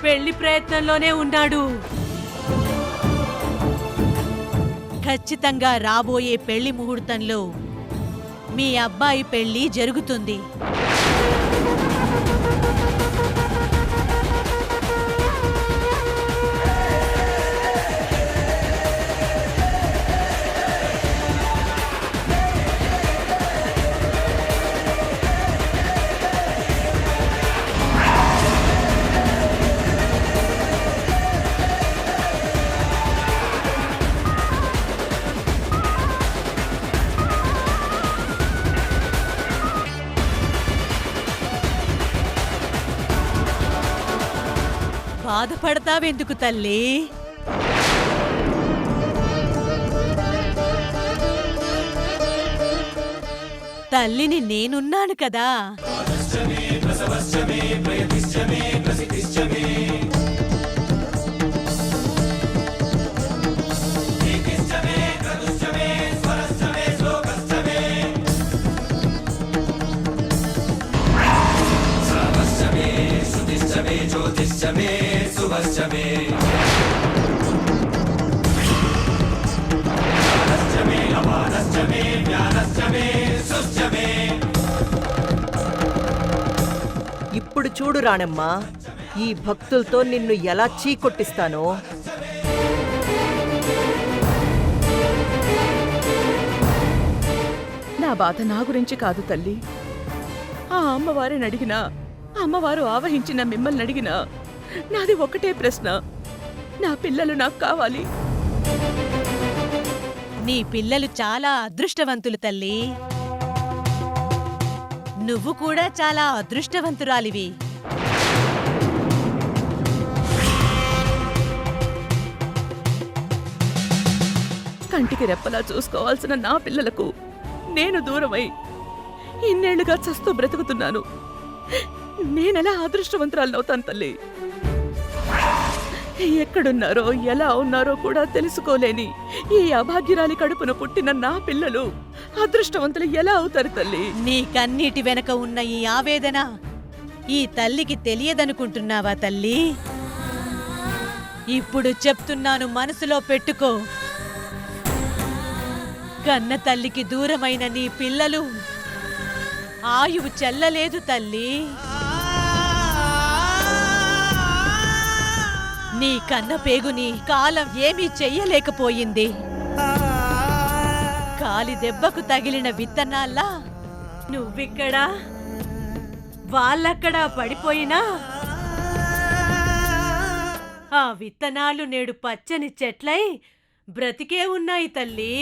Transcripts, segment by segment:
పెళ్లి ప్రయత్నంలోనే ఉన్నాడు. ఖచ్చితంగా రాబోయే పెళ్లి ముహూర్తంలో మీ అబ్బాయి పెళ్లి జరుగుతుంది. బాధపడతావెందుకు తల్లి? తల్లిని నేనున్నాను కదా. ఇప్పుడు చూడు రాణమ్మా, ఈ భక్తులతో నిన్ను ఎలా చీకొట్టిస్తానో. నా బాధ నా గురించి కాదు తల్లి. ఆ అమ్మవారిని అడిగినా, అమ్మవారు ఆవహించిన మిమ్మల్ని అడిగినా నాది ఒకటే ప్రశ్న, నా పిల్లలు నాకు కావాలి. నీ పిల్లలు చాలా అదృష్టవంతులు తల్లి. నువ్వు కూడా చాలా అదృష్టవంతురాలివి. కంటికి రెప్పలా చూసుకోవాల్సిన నా పిల్లలకు నేను దూరమై ఇన్నేళ్లుగా చస్తూ బ్రతుకుతున్నాను. నేనెలా అదృష్టవంతురాలనవుతాను తల్లి? ఎక్కడున్నారో ఎలా ఉన్నారో కూడా తెలుసుకోలేని ఈ అభాగ్యురాలి కడుపున పుట్టిన నా పిల్లలు అదృష్టవంతులు ఎలా అవుతారు తల్లి? నీ కన్నీటి వెనక ఉన్న ఈ ఆవేదన ఈ తల్లికి తెలియదనుకుంటున్నావా తల్లి? ఇప్పుడు చెప్తున్నాను, మనసులో పెట్టుకో. కన్న తల్లికి దూరమైన నీ పిల్లలు ఆయువు చెల్లలేదు తల్లి. నీ కన్న పేగుని కాలం ఏమీ చెయ్యలేకపోయింది. కాలి దెబ్బకు తగిలిన విత్తనాల్లా నువ్విక్కడా వాళ్ళక్కడా పడిపోయినా ఆ విత్తనాలు నేడు పచ్చని చెట్లై బ్రతికే ఉన్నాయి తల్లి.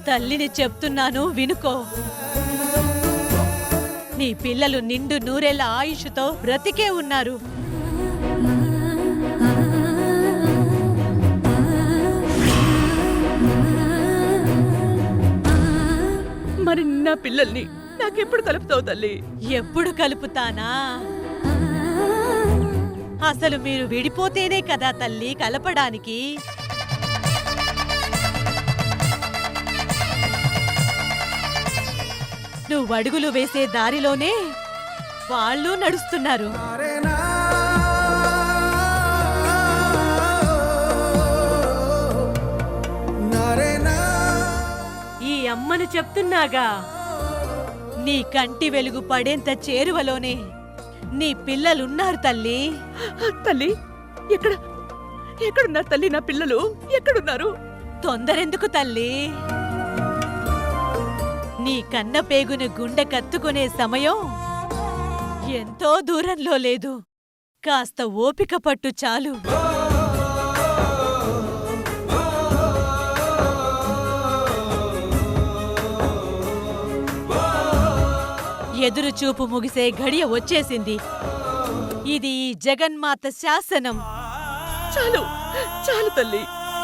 తల్లిని చెప్తున్నాను, వినుకో. నీ పిల్లలు నిండు నూరేళ్ల ఆయుష్తో బ్రతికే ఉన్నారు. మరి నా పిల్లల్ని నాకెప్పుడు కలుపుతావు తల్లి? ఎప్పుడు కలుపుతానా? అసలు మీరు విడిపోతేనే కదా తల్లి కలపడానికి. నువ్వు అడుగులు వేసే దారిలోనే వాళ్ళు నడుస్తున్నారు. ఈ అమ్మను చెప్తున్నాగా, నీ కంటి వెలుగు పడేంత చేరువలోనే నీ పిల్లలున్నారు తల్లి. తల్లి ఎక్కడున్నారు తల్లి? నా పిల్లలు ఎక్కడున్నారు? తొందరెందుకు తల్లి? నీ కన్న పేగును గుండె కత్తుకునే సమయం ఎంతో దూరంలో లేదు. కాస్త ఓపిక పట్టు చాలు. ఎదురుచూపు ముగిసే ఘడియ వచ్చేసింది. ఇది ఈ జగన్మాత శాసనం. చాలు చాలు తల్లి.